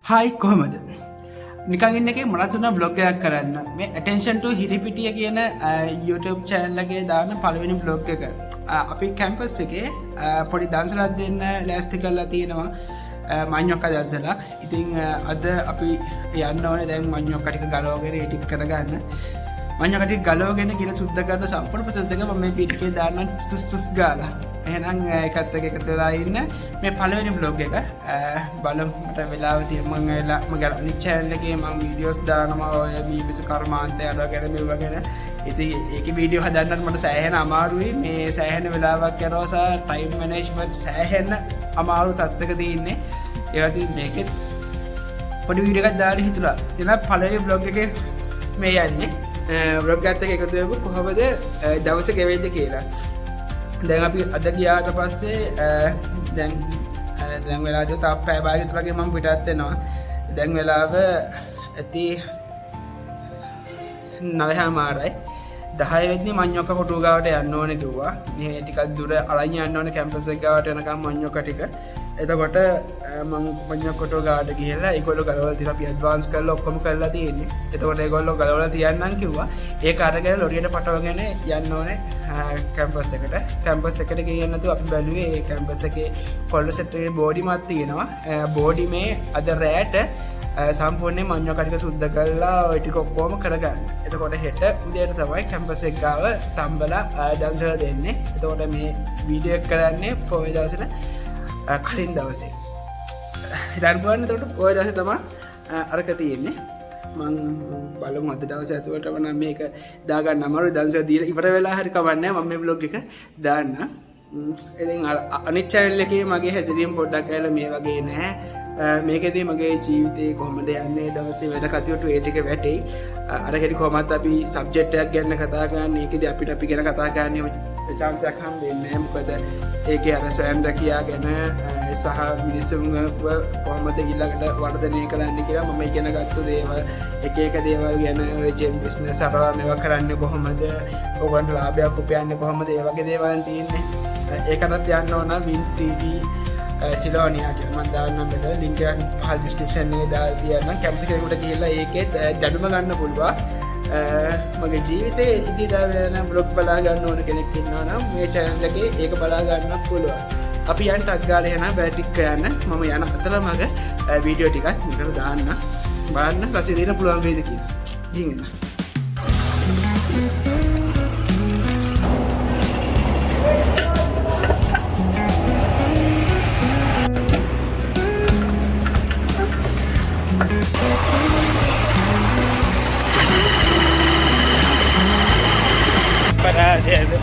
හයි කොහමද නිකන් ඉන්න එකේ මට තුන බ්ලොග් එකක් කරන්න මේ attention to හිරිපිටිය කියන YouTube channel එකේ දාන පළවෙනි බ්ලොග් එක අපි කැම්පස් එකේ පොඩි දන්සලක් දෙන්න ලෑස්ති කරලා තියෙනවා මඤ්ඤොක්ක දන්සලා ඉතින් අද අපි යන්න ඕනේ දැන් මඤ්ඤොක්ක ටික ගලවගෙන ඒ ටික කරගන්න මඤ්ඤොක්ක ටික ගලවගෙන ගිල සුද්ධ කරන සම්පූර්ණ process එක මම මේ පිටිකේ දාන්න සුස් ගාලා එහෙනම් එකත් එක්ක එකතු වෙලා ඉන්න මේ පළවෙනි බ්ලොග් එක බලමු මට වෙලාව තියෙන මම ඇවිල්ලා මගේ අනිත් channel එකේ මම වීඩියෝස් දානවා ඔය බීබීසි කර්මාන්තය අරගෙන මෙවගෙන ඉතින් ඒකේ වීඩියෝ හදන්නත් මට සෑහෙන අමාරුයි මේ සෑහෙන වෙලාවක් යනවා සා ටයිම් මැනේජ්මන්ට් සෑහෙන අමාරු තත්ත්වයක තියෙන්නේ ඒ වගේ මේකෙත් පොඩි වීඩියෝ එකක් දාන්න හිතුණා එනවා පළවෙනි බ්ලොග් එකේ මේ යන්නේ බ්ලොග් එකත් එක්ක එකතු වෙමු කොහොමද දවස ගෙවෙන්නේ කියලා දැන් අපි අද ගියාට පස්සේ දැන් වෙලාව තාම පැය භාගයක් වගේ මම පිටත් වෙනවා දැන් වෙලාව ඇති 9:00යි 10 වෙනි මඤ්ඤොක්ක කොටුව ගාවට යන්න ඕනේ කිව්වා මේ ටිකක් දුර අරන් යන්න ඕනේ කැම්පස් එක ගාවට යනකම් මඤ්ඤොක්ක ටික එතකොට මම මඤ්ඤොක්ක කොටුව ගාවට ගිහලා ඒගොල්ලෝ ගලවලා තියලා අපි ඇඩ්වාන්ස් කරලා ඔක්කොම කරලා තියෙන්නේ එතකොට ඒගොල්ලෝ ගලවලා තියන්නම් කිව්වා ඒක අරගෙන ලොරියට පටවගෙන යන්න ඕනේ කැම්පස් එකට ගියන් නැතුව අපි බැලුවේ ඒ කැම්පස් එකේ කොල්ල සෙට් එකේ බෝඩි මාත් තියෙනවා බෝඩි මේ අද රැට සම්පූර්ණයෙන් මඤ්ඤොක්ක ටික සුද්ධ කරලා ඔය ටික ඔක්කොම කරගන්න. එතකොට හෙට උදේට තමයි කැම්පස් එක ගාව තම්බලා ඩාන්සර්ලා දෙන්නේ. එතකොට මේ වීඩියෝ එක කරන්නේ පොය දවසට කලින් දවසේ. ඊට පස්සේ එතකොට පොය දවසේ තමයි අරක තියෙන්නේ. මං බලමු අද දවසේ ඇතුළටම නම් මේක දාගන්න අමාරුයි ඩාන්සර් දීලා ඉවර වෙලා හරි කවන්නේ මම මේ vlog එක දාන්න. ඉතින් අනිත් channel එකේ මගේ හැසිරීම පොඩ්ඩක් ඇවිල්ලා මේ වගේ නෑ. මේකෙදී මගේ ජීවිතේ කොහොමද යන්නේ දවසේ වැඩ කටයුතු ඒ ටික වැටෙයි අරගෙදි කොහොමද අපි සබ්ජෙක්ට් එකක් ගැන කතා කරන්නේ ඒකෙදී අපි ගැන කතා කරන්නේ chance එකක් හම්බෙන්නේ නැහැ මොකද ඒකේ අර ස්වයං රැකියා ගැන සහ මිනිස්සුන්ව කොහොමද ඊළඟට වර්ධනය කරන්න කියලා මම ඉගෙන ගත්ත දේවල් එක දේවල් ගැන ජෙම් බිස්නස් අරවා මේවා කරන්නේ කොහොමද ඕගොල්ලන්ට ලාභයක් උපයන්නේ කොහොමද ඒ වගේ දේවල් තියෙන්නේ ඒකටත් යන්න ඕන වින් TV සිලෝනියා කියලා මම දාන්නම් මෙතන link එක පහළ description එකේ දාලා තියන්නම් කැමති කෙනෙකුට ගිහලා ඒකෙත් දැනුම ගන්න පුළුවන් මගේ ජීවිතේ ඉදිරියට යන බ්ලොග් බලා ගන්න ඕන කෙනෙක් ඉන්නවා නම් මේ channel එකේ ඒක බලා ගන්න පුළුවන් අපි යන්න ටක් ගාලා යන බෑටික් යන මම යන අතරමඟ වීඩියෝ ටිකක් මෙතන දාන්න බලන්න රසය දෙන්න පුළුවන් වේද කියලා ගිහින් එන්න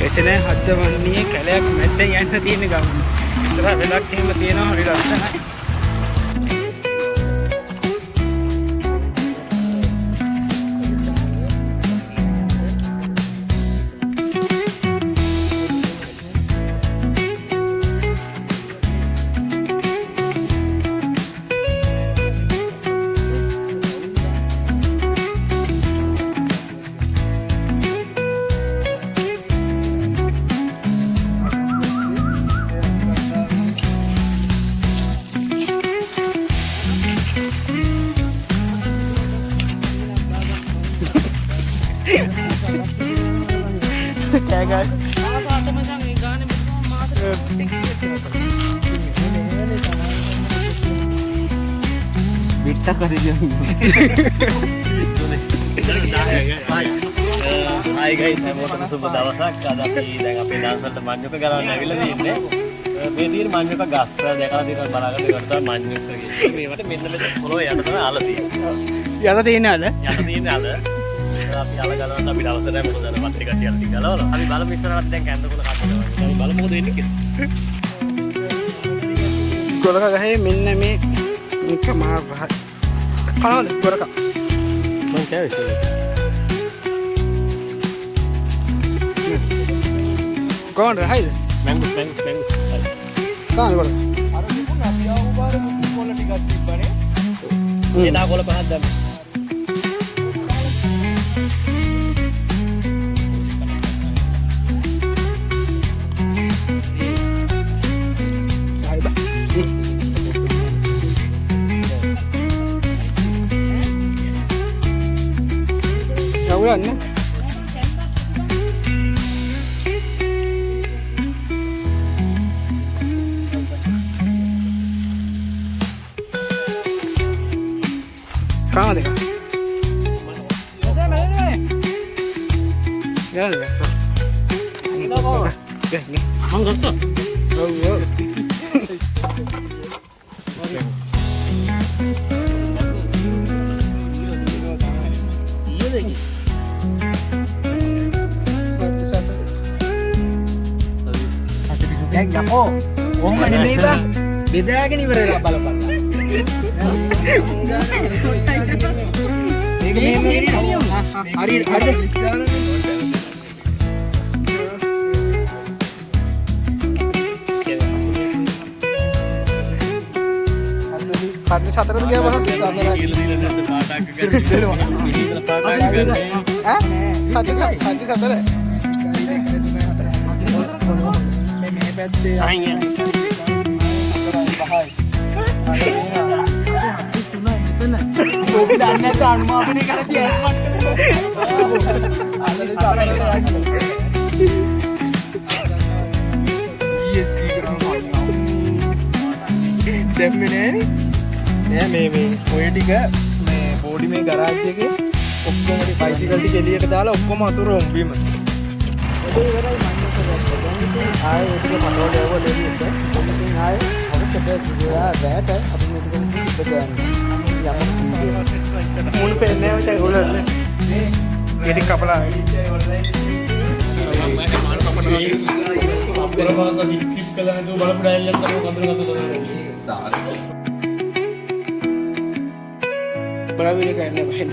එසන හදවන්නේ කැලයක් මැද්දෙන් යන්න තියෙන ගමන ඉස්සරහ වෙලක් එහෙම තියෙනවා හරි ලස්සනයි guys. Bitta kari jam. Hi guys, හැමෝටම සුබ දවසක්. අද අපි දැන් අපේ ඩාන්සර්ට මඤ්ඤොක්ක ගලවන්න ඇවිල්ලා තියෙන්නේ. මේ තියෙන මඤ්ඤොක්ක ගස් දැකලා තියෙනවා බලාගෙන ඉවරට මඤ්ඤොක්ක කියන්නේ. මේවට මෙන්න මෙතන පොළොව යට තමයි අල තියෙන්නේ. යට තියෙන අල? යට තියෙන අල. අපි අල ගලවන්න අපි දවසට මොකද අර මත් ටිකක් ටික ගලවලා. අපි බලමු ඉස්සරහට දැන් කැන්දකොල කඩනවා. අපි බලමු මොකද වෙන්නේ කියලා. ගොලක ගහේ මෙන්න මේ කමාර රහ. කනවද ගොලක? මං කෑවේ. කොහොමද රහයිද? මැංගෝ. කාන ගොලක? අර දුන්න අපි ආව බාර කොල ටිකක් තිබ්බනේ. ඒ නා කොල පහක් දැම්මා. කාම දෙක. බෙදාගෙන ඉවරලා බලපන්. මේක හරි සතරද ගියා බලන්න. මේ පැත්තේ මේ ඔය ටික මේ බෝඩි මේ ගරාජ් එකේ ඔක්කොම බයිසිකල් ටික එළියට දාලා ඔක්කොම අතුරු ඔම්බීම. ආයේ ඒක පටවල යවලා එළියට. ඔතනින් ආයේ අවශ්‍යද ගියා වැට අපි මේක ඉස්සරහට මුල් පෙන්නේ ඔය උලන්නේ. ගෙඩි කපලා බරවිල කරන්න බෑ.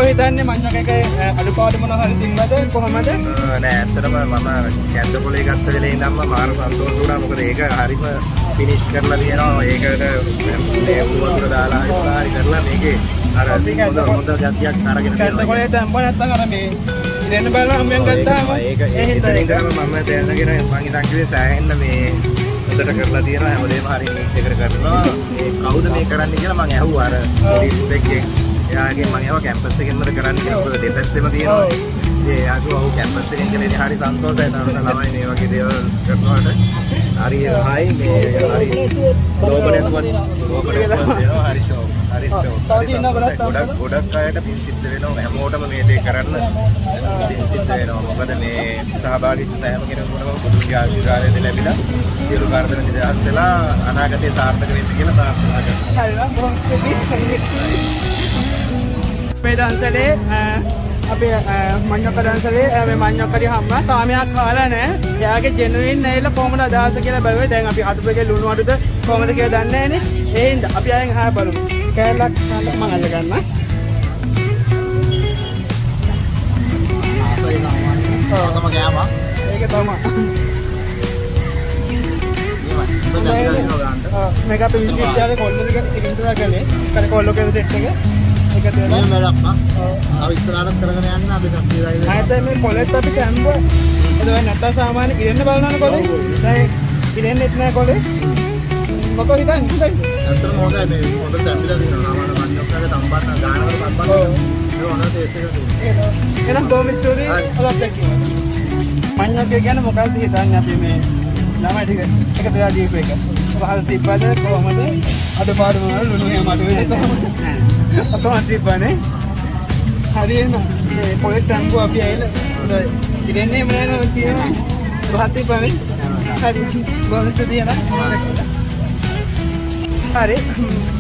හිතන්නේ මඤ්ඤොක් එකේ අඩුපාඩු මොනවා හරි තින්නද කොහමද? නෑ ඇත්තටම මම කැන්ද පොලේ ගත්ත වෙලේ ඉඳන්ම මාර සන්තෝෂ වුණා. මොකද ඒක හරිම ෆිනිෂ් කරලා තියෙනවා. ඒකට මේ වතුර දාලා හරි කරලා මේකේ අර හොඳ ගතියක් අරගෙන තියෙනවා. කැන්ද පොලේ තැම්බ නැත්තම් අර මේ ඉරෙන්න බලලා හම්බෙන් ගත්තාම ඒක හිතගෙන මම දැනගෙන මං ඉතින් කිව්වේ සෑහෙන්න මේ හොඳට කරලා තියෙනවා. හැමදේම හරි නීට් එකට කරනවා. මේ කවුද මේ කරන්නේ කියලා මං ඇහුවා අර පොලිස් දෙකෙන්. එයාගේ මම ඒවා කැම්පස් එකෙන්මද කරන්නේ කියලා. මොකද දෙපැත්තෙම තියෙනවා. ඒ යාළුවා ඔහු කැම්පස් එකෙන් කළේ හරි සන්තෝෂයි. තරණ ළමයි මේ වගේ දේවල් කරනවාට හරි හයි මේ හරි ලෝබලයක් දෙනවා. හරි ෂෝ හරි ෂෝ. ගොඩක් අයට පින් සිද්ධ වෙනවා. හැමෝටම මේ දේ කරන්න පින් සිද්ධ වෙනවා. මොකද මේ සහභාගීත්ව සෑම කෙනෙකුටම බුදුන්ගේ ආශිර්වාදය ලැබිලා සියලු කාර්යයන් නිදහස් වෙලා අනාගතේ සාර්ථක වෙන්න කියලා ප්‍රාර්ථනා කරනවා. මේ දන්සලේ අපේ මඤ්ඤොක්ක දන්සලේ මේ මඤ්ඤොක්කරි හම්බා තාමයක් කාලා නැහැ. එයාගේ ජෙනුයින් නැයිලා කොහමද අදහස කියලා බලුවේ. දැන් අපි අතුපේගේ ලුණු අඩුද කොහමද කියලා දන්නේ නැහනේ. ඒ හින්දා අපි ආයෙත් ආය බලමු. කෑල්ලක් මම අල්ල ගන්න. ආසයි නම. ආසම ගෑම. ඒක තමයි. මේක අපි විශ්වවිද්‍යාලේ කොල්ලෙක් එකකින් තුරා ගන්නේ. කර කොල්ලෝගේ සෙට් එක. ඒක දෙනවා. මේ වැඩක් නා. ආව ඉස්සරහට කරගෙන යන්න අපි සම්පූර්ණයි. ආයෙත් මේ කොලෙත් අපි කැම්බ. ඒක නැත්නම් සාමාන්‍ය ඉරෙන්න බලනවනේ කොලේ. දැන් ඉරෙන්නෙත් නෑ කොලේ. මොකද හිතන්නේ? අතන හොඳයි මේ හොඳ තැම්බිලා තියෙනවා. නම මඤ්ඤොක්කගේ තම්බන්න ගානවල තම්බන්න. ඒක හොඳ ටේස්ට් එකක් තියෙනවා. එහෙනම් කොහොම ස්ටෝරි ඔලක් දැක්කේ. මඤ්ඤොක්ක කියන්නේ මොකක්ද හිතන්නේ අපි මේ ළමයි ටික එක දෙලා දීපු එක. වහල් තිබ්බද කොහමද? අඩපාඩු මොනවද ලුණු එහෙම අඩු වෙන්නේ කොහමද? අපෝ තිබ්බනේ. හරියන මේ පොලේ තම්බුව අපි ඇවිල්ලා ඉරෙන්නේ මොනවද කියනවා. වහල් තිබ්බනේ. හරි. බොනස් දෙයනා. හරි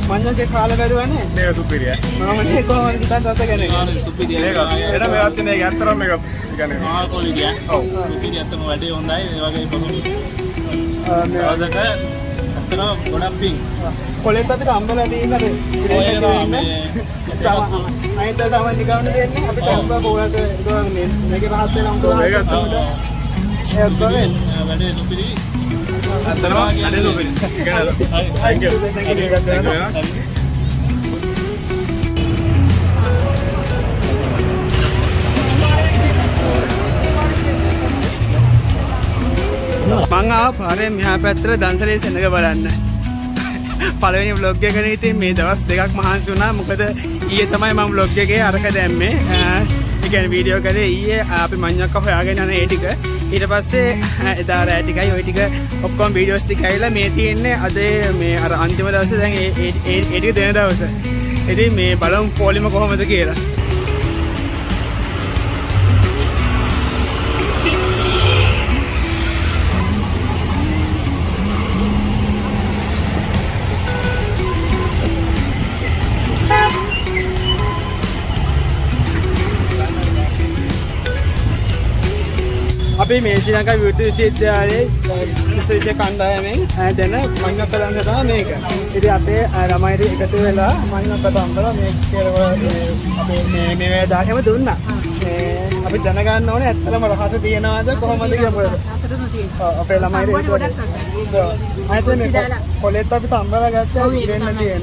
මඤ්ඤොක්ගේ කාලා බැලුවානේ මේක සුපිරිය මම මේ කොහොමද හිතන් තත්ත ගන්නේ සුපිරිය මේක එන මේවත් තියෙන එක ඇත්තරම මේක කියන්නේ මහා කොලි ගියා ඔව් සුපිරිය ඇත්තම වැඩේ හොඳයි ඒ වගේ බොහොම අවසක ඇත්තම ගොඩක් පිං කොලෙත් අපිට අම්බලා තියෙනද මේ sama අයිත සාමාන්‍ය ගාන දෙන්නේ අපිට ඔබ පොරට ගානේ මේකේ පහත් වෙන උන්ට ඒකත් වැඩේ සුපිරි අතරම වැඩේ සුපිරි මං ආව පාරේ මෙහා පැත්තට දන්සලේ සෙනග බලන්න. පළවෙනි vlog එකනේ ඉතින් මේ දවස් දෙකක් මහන්සි වුණා. මොකද ඊයේ තමයි මම vlog එකේ අරක දැම්මේ. ඒ කියන්නේ වීඩියෝ කරේ ඊයේ අපි මඤ්ඤක්ක හොයාගෙන යන ඒ ටික. ඊට පස්සේ එදා රෑ ටිකයි ওই ටික ඔක්කොම වීඩියෝස් ටික ඇවිල්ලා මේ තියෙන්නේ අද මේ අර අන්තිම දවසේ දැන් ඒ ටික දෙන දවස. ඉතින් මේ බලමු පොලිම කොහොමද කියලා. අපි මේ ශ්‍රී ලංකා විද්‍යාලය විශ්වවිද්‍යාලයේ විශේෂ කණ්ඩායමෙන් දැන මඤ්ඤක්ක දන්ස තමයි මේක. ඉතින් අපේ ළමයිට එකතු වෙලා මඤ්ඤක්ක දන්සලා මේ කියලා අපේ මේ දායකම දුන්නා. අපි දැනගන්න ඕනේ ඇත්තටම රහස තියනවාද කොහොමද කියලා. අතරම තියෙනවා. අපේ ළමයිට අයිත මේ කොලෙත් අපි තම්බලා ගත්තා ඉන්න තියෙන.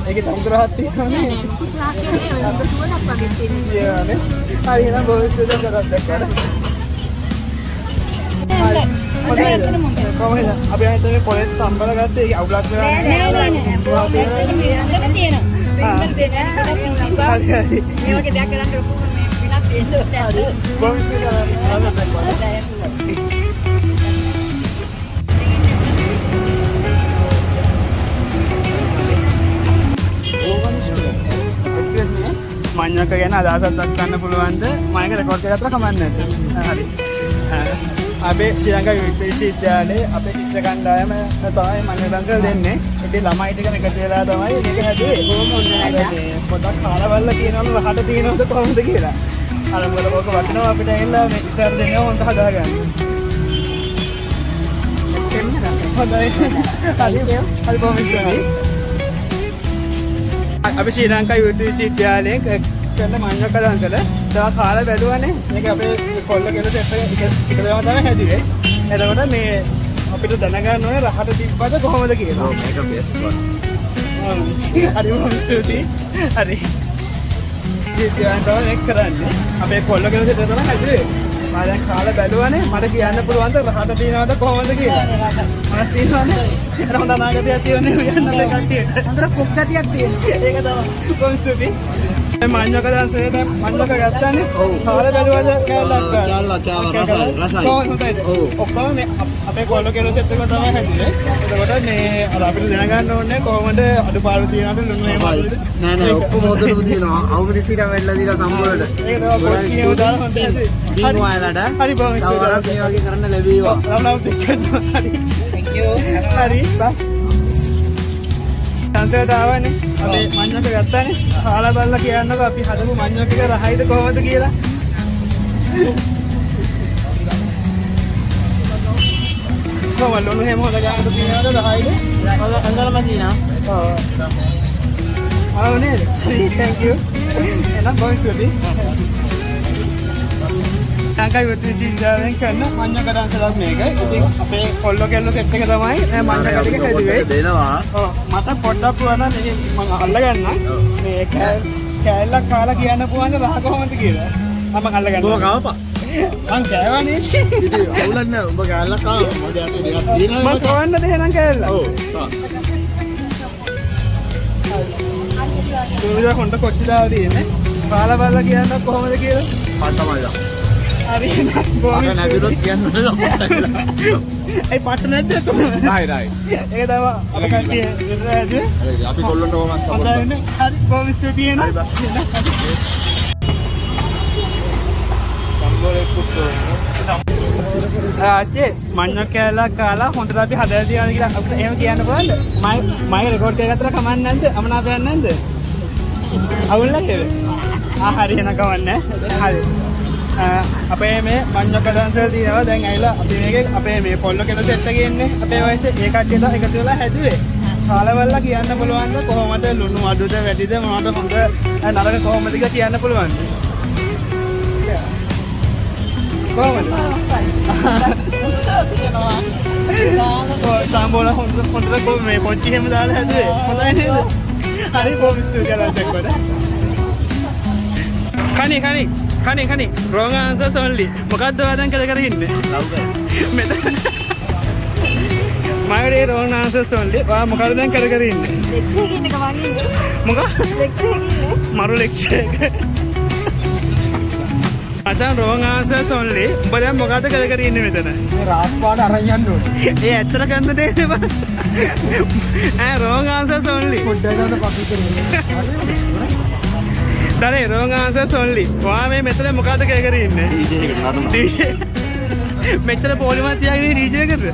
ඒකේ තම්බරහක් තියෙනවනේ. නෑ නෑ පුතුරා කියන්නේ ඔය හොඳ සුවඳක් වගේ තියෙනවා. හරි එහෙනම් බොහොම කරත් දැක්කද? කොහොමද අපි හිතන්නේ කොලෙත් තම්බලා ගත්තේ ඒක අවුලක් වෙලා නෑ මේ වගේ දෙයක් කරන්න ලොකු වෙනස් වෙන්න ඕනේ. මඤ්ඤක්ක ගැන අදහසක් දක්වන්න පුළුවන්ද? මම රෙකෝඩ් කරලා කමන්නේ නැහැ. හරි. අපේ ශ්‍රී ලංකා විශ්වවිද්‍යාලයේ අපේ ශිෂ්‍ය කණ්ඩායම තමයි මඤ්ඤක්ක දන්සල් දෙන්නේ. ඉතින් ළමයි ටික එකතු වෙලා තමයි මේක හැදුවේ. කොහොම ඔන්නේ පොඩක් කාලවල කියනවලු රහට තියෙනවද කොහොමද කියලා. අර මොකද ඔක වටිනවා අපිට ඇවිල්ලා මේ ඉස්සර දෙන්නේ හොඳ හදාගන්න. හොඳයි. හරි බොහොම ස්තුතියි. අපි ශ්‍රී ලංකා විශ්වවිද්‍යාලයෙන් කරන මඤ්ඤක්ක දන්සල තව කාලා බැලුවානේ. මේක අපේ කොල්ල කෙල සෙට් එක තමයි හැදුවේ. එතකොට මේ අපිට දැනගන්න ඕනේ රහට තිබ්බද කොහොමද කියලා. ඔව් මේක බෙස්ට් වන්. හරි බොහොම ස්තුතියි. හරි. ජීවිතයන් තමයි එක් කරන්නේ. අපේ කොල්ල කෙල සෙට් එක තමයි හැදුවේ. මම දැන් කාලා බැලුවානේ. මට කියන්න පුළුවන්ද රහට තියනවද කොහොමද කියලා. මම තියනවනේ. ඒක හොඳ නාගතියක් තියෙන්නේ උයන්නත් කට්ටියට. අnder පොක්කතියක් තියෙනවා. ඒක තමයි. බොහොම ස්තුතියි. මඤ්ඤක්ක දන්සලේ දැන් මඤ්ඤක්ක ගත්තානේ. කාලා බැලුවද කෑල්ලක් ගන්න. රසයි. ඔක්කොම මේ අපේ කොල්ල කෙල සෙට් එක තමයි හැදුවේ. එතකොට මේ අර අපිට දැනගන්න ඕනේ කොහොමද අඩුපාඩු තියනවද ලුණු එහෙම නෑ නෑ ඔක්කොම හොදටම තියෙනවා. අවුරුදු 20ක් වෙලා දීලා සම්පූර්ණට. ඒක තමයි පොඩි උදාහරණ හොඳයි. බින් ඔයාලට හරි බොහොම තව වරක් මේ වගේ කරන්න ලැබේවා. රවුම් දෙකක්. හරි. Thank you. හරි. බයි. දන්සලට ආවනේ. අපි මඤ්ඤක්ක ගත්තානේ. කාලා බලලා කියන්නකෝ අපි හදපු මඤ්ඤක්ක එක රහයිද කොහොමද කියලා. කොහොමද ලුණු හැම හොද ගන්නද තියනවද රහයිද? අන්දරම තියෙනවා. ඔව්. ආවනේ. Thank you. එනම් බොයි ස්තුතියි. ලංකා විශ්වවිද්‍යාලයෙන් කරන මඤ්ඤක්ක දන්සලක් මේක. ඉතින් අපේ කොල්ල කෙල්ල සෙට් එක තමයි මඤ්ඤක්ක ටික හැදුවේ. දෙනවා. ඔව් මට පොඩ්ඩක් පුරාන මේක මම අල්ලගන්න. මේ කෑල්ලක් කාලා කියන්න පුළුවන්ද රහ කොහොමද කියලා. මම අල්ලගන්න. ඔබ කවපා. මං කෑවනේ. ඉතින් අවුලක් නෑ. ඔබ කෑල්ලක් කාව. මගේ අතේ දෙකක් තියෙනවා. මං කවන්නද එහෙනම් කෑල්ල? ඔව්. දුවිද කොණ්ඩ කොච්චිලා තියෙන්නේ. කාලා බලලා කියන්න කොහොමද කියලා. පටමයිලා. හරි බොහොම නැදිරොත් කියන්න නෑ. ඒ පාට නැද්ද එතන? නයි නයි. ඒක තමයි අර කට්ටිය ඉස්සරහදී. අපි කොල්ලන්ට ඕම සපෝට් හරි බොහොම ස්තුතියි නේ. සම්බෝලේ පුතෝ. ආච්චි මඤ්ඤක්ක කෑල්ලක් කාලා හොඳට අපි හදලා තියනවා කියලා අපිට එහෙම කියන්න පුළුවන්ද? මම රෙකෝඩ් කරගත්තට කමක් නැද්ද? අමනාපයක් නැද්ද? අවුල් නැද්ද? හරි එහෙනම් කමන්නේ. හරි. අපේ මේ මඤ්ඤක්ක දන්සල තියෙනවා දැන් ඇවිල්ලා අපි මේකේ අපේ මේ කොල්ල කෙල සෙට් එකේ ඉන්නේ අපේ වයසේ ඒ කට්ටිය එකතු වෙලා හැදුවේ. කාලවල කියන්න පුළුවන්ද කොහොමද ලුණු අඩුද වැඩිද මොනවද හොඳ නරක කොහොමද කියලා කියන්න පුළුවන්ද? කොහොමද? සම්බෝල හොඳට මේ පොච්චි හැම දාලා හැදුවේ. හොඳයි නේද? හරි බොහොම ස්තුතියි ලන්තෙක්කොට. කණි wrong answers only. මොකද්ද ඔයාලෙන් කර ඉන්නේ? මෙතන මගේ wrong answers only. ඔයා මොකද දැන් කර ඉන්නේ? lecture එකකින් එක වගේ ඉන්නේ. මොකක්? lecture එකකින් මරු lecture එක. Ajahn wrong answers only. උඹ දැන් මොකද කර ඉන්නේ මෙතන? මේ රාස්පාඩ අරන් යන්න ඕනේ. ඒ ඇත්තට ගන්න දෙන්නේ බා. wrong answers only. පොඩ්ඩක් ගන්න පස්සේ කරන්නේ. දරේ wrong answers only. ඔයා මේ මෙතන මොකද කර ඉන්නේ? DJ. මෙච්චර පොලිමත් තියාගෙන DJ එකද?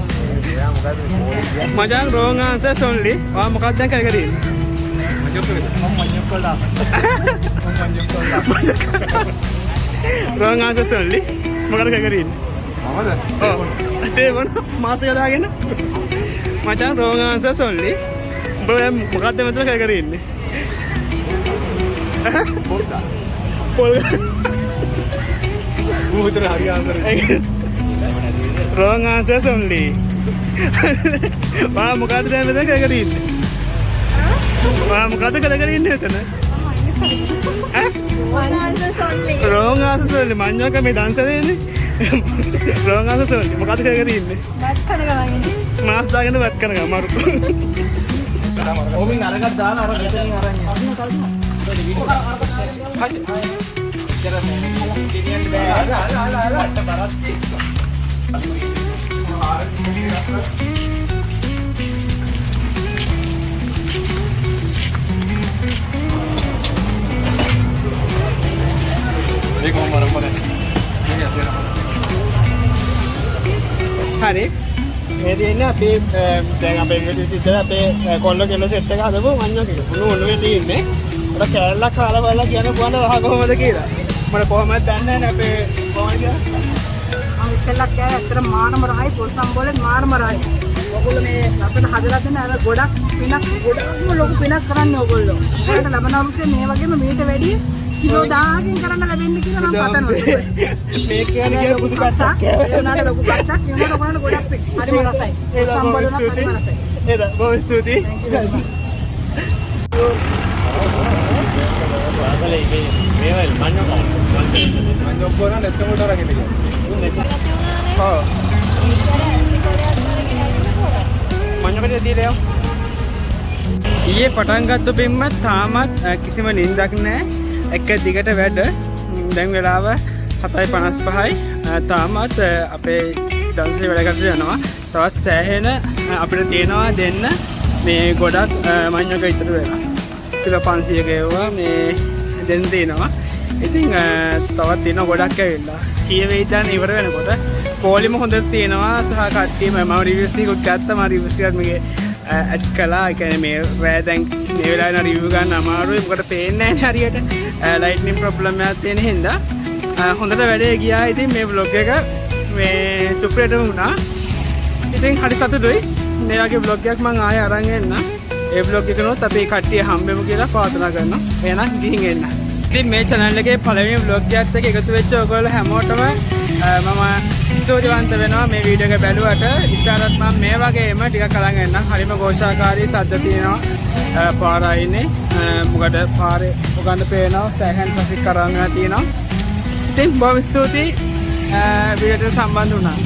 මචං wrong answers only. ඔයා මොකක්ද දැන් කර ඉන්නේ? wrong answers only. මොකද කර ඉන්නේ? මමද? ඔව්. ඒ මොන මාසෙක දාගෙන මචං wrong answers only. උඹ මොකක්ද මෙතන කර ඉන්නේ? පොල් උඹතර හරි ආන්සර්. wrong answers only. වා මොකද දැන් මෙතන කර ඉන්නේ? වා මොකද කර ඉන්නේ මෙතන? one answers only. wrong answers only. මඤ්ඤෝක මේ දන්සලේනේ. wrong answers only. මොකද කර ඉන්නේ? බත් කන ගමන් ඉන්නේ. මාස් දාගෙන වත් කරන ගමරු. ඕමින් අරකට දාලා අර මෙතනින් අරන් හරි මේ තියෙන්නේ අපේ දැන් අපේ ඉංග්‍රීසි විද්‍යාලේ අපේ කොල්ල කෙල්ල සෙට් එක හදපු මඤ්ඤෝ කියලා. උණුවේ තියෙන්නේ. උඩ කෑල්ලක් කාලා බලලා කියන්න පුළුවන් රහ කොහොමද කියලා. මම කොහොමද දන්නේ නැහැ අපේ කොහොමද කියලා. මම ඉස්සෙල්ලා කිව්වා ඇත්තට මානම රහයි පොල් සම්බෝලේ මානම රහයි. ඔයගොල්ලෝ මේ ලස්සන හදලා දෙන අර ගොඩක් ගොඩක්ම ලොකු පිනක් කරන්නේ ඔයගොල්ලෝ. ඒකට ලබන අවුරුද්දේ මේ වගේම මීට වැඩි කිලෝ 1000කින් කරන්න ලැබෙන්න කියලා මම පතනවා. මේ කියන්නේ කියලා බුදු කට්ටක්. ඒ වුණාට ලොකු කට්ටක් ඒ වුණාට ඔයගොල්ලෝ ගොඩක් පින්. හරිම රසයි. පොල් සම්බෝලේ නම් හරිම රසයි. ඒද බොහොම ස්තුතියි. ඊයේ පටන් ගත්ත බිම්මත් තාමත් කිසිම නින්දක් නැහැ. එක දිගට වැඩ. දැන් වෙලාව 7:55යි. තාමත් අපේ ඩන්ස්ලි වැඩ කටයුතු යනවා. තවත් සෑහෙන අපිට තියෙනවා දෙන්න මේ ගොඩක් මඤ්ඤක ඉතුරු වෙලා. කිලෝ 500ක ඒවා මේ දෙන්න තියෙනවා. ඉතින් තවත් තියෙන ගොඩක් ඇවිල්ලා. කීවෙයිද දැන් ඉවර වෙනකොට පොලිම හොඳට තියෙනවා සහ කට්ටියම මම රිවිව්ස් ටිකක් ගත්තා. මම රිවිව්ස් ටිකක් මේකේ ඇඩ් කළා. ඒ කියන්නේ මේ රෑ දැන් මේ වෙලාවේ නම් රිවිව් ගන්න අමාරුයි. මොකට පේන්නේ නැහැ හරියට. ලයිට්නින් ප්‍රොබ්ලම් එකක් තියෙන හින්දා හොඳට වැඩේ ගියා. ඉතින් මේ vlog එක මේ සුපිරිටම වුණා. ඉතින් හරි සතුටුයි. මේ වගේ vlog එකක් මම ආයෙ අරන් එන්න. ඒ vlog එකනොත් අපි කට්ටිය හම්බෙමු කියලා ප්‍රාර්ථනා කරනවා. එහෙනම් ගිහින් එන්න. ඉතින් මේ channel එකේ පළවෙනි vlog එකත් එක්ක එකතු වෙච්ච ඔයගොල්ලෝ හැමෝටම මම ස්තුතිවන්ත වෙනවා මේ වීඩියෝ එක බැලුවට. ඉස්සරහත් මම මේ වගේම ටිකක් අරන් එන්නම්. හරිම ഘോഷාකාරී සද්ද තියෙනවා. පාර අයිනේ මොකද පාරේ උගන්න පේනවා සෑහෙන ට්‍රැෆික් කරන් යනවා තියෙනවා. ඉතින් බොහොම ස්තුතියි වීඩියෝට සම්බන්ධ වුණා.